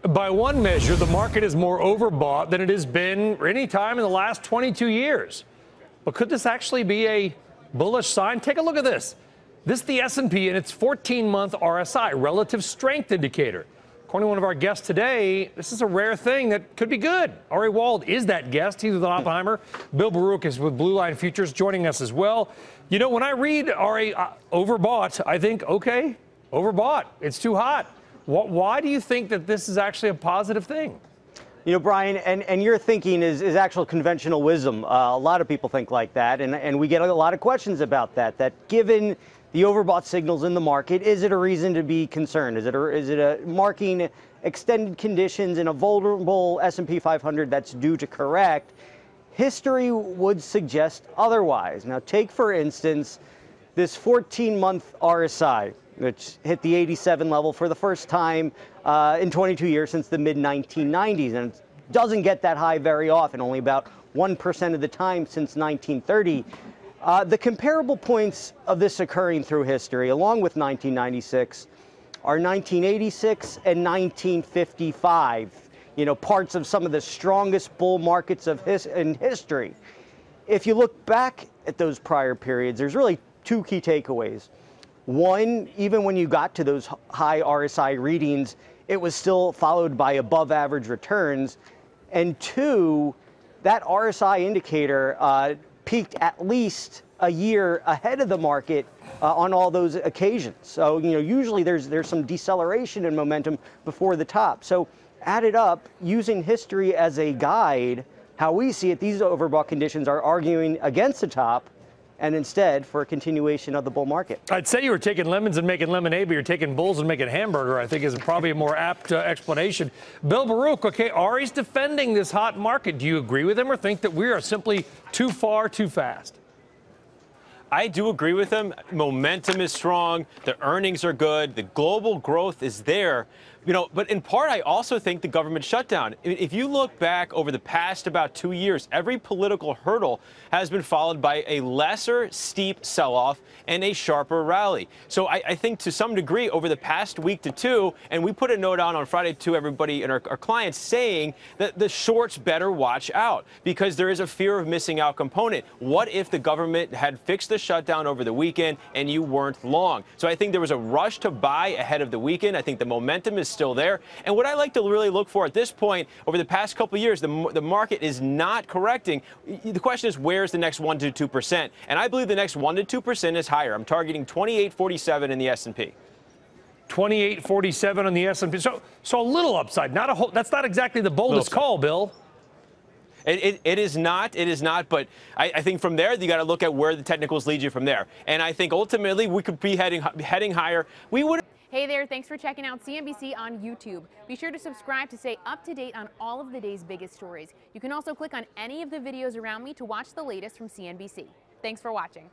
By one measure, the market is more overbought than it has been any time in the last 22 years. But could this actually be a bullish sign? Take a look at this. This is the S&P and its 14-month RSI, relative strength indicator. According to one of our guests today, this is a rare thing that could be good. Ari Wald is that guest. He's with Oppenheimer. Bill Baruch is with Blue Line Futures, joining us as well. You know, when I read Ari overbought, I think, okay, overbought. It's too hot. Why do you think that this is actually a positive thing? You know, Brian, and your thinking is actual conventional wisdom. A lot of people think like that, and we get a lot of questions about that. That given the overbought signals in the market, is it a reason to be concerned? Is it a marking extended conditions in a vulnerable S&P 500 that's due to correct? History would suggest otherwise. Now, take for instance this 14-month RSI, which hit the 87 level for the first time in 22 years since the mid-1990s, and it doesn't get that high very often, only about 1% of the time since 1930. The comparable points of this occurring through history, along with 1996, are 1986 and 1955, you know, parts of some of the strongest bull markets in history. If you look back at those prior periods, there's really two key takeaways. One, even when you got to those high RSI readings, it was still followed by above average returns. And two, that RSI indicator peaked at least a year ahead of the market on all those occasions. So, you know, usually there's some deceleration in momentum before the top. So added up, using history as a guide, how we see it, these overbought conditions are arguing against the top and instead for a continuation of the bull market. I'd say you were taking lemons and making lemonade, but you're taking bulls and making hamburger, I think is probably a more apt explanation. Bill Baruch, okay, Ari's defending this hot market. Do you agree with him or think that we are simply too far, too fast? I do agree with him. Momentum is strong. The earnings are good. The global growth is there. You know, but in part, I also think the government shutdown. If you look back over the past about 2 years, every political hurdle has been followed by a lesser steep sell-off and a sharper rally. So I think to some degree over the past week to two, and we put a note out on Friday to everybody and our clients saying that the shorts better watch out because there is a fear of missing out component. What if the government had fixed the shutdown over the weekend and you weren't long? So I think there was a rush to buy ahead of the weekend. I think the momentum is still there. And what I like to really look for at this point, over the past couple of years, the market is not correcting. The question is, where's the next 1 to 2%? And I believe the next 1 to 2% is higher. I'm targeting 28.47 in the S&P. 28.47 on the S&P. So a little upside, not a whole. That's not exactly the boldest call, Bill. It is not. It is not. But I think from there, you got to look at where the technicals lead you from there. And I think ultimately we could be heading higher. We would. Hey there, thanks for checking out CNBC on YouTube. Be sure to subscribe to stay up to date on all of the day's biggest stories. You can also click on any of the videos around me to watch the latest from CNBC. Thanks for watching.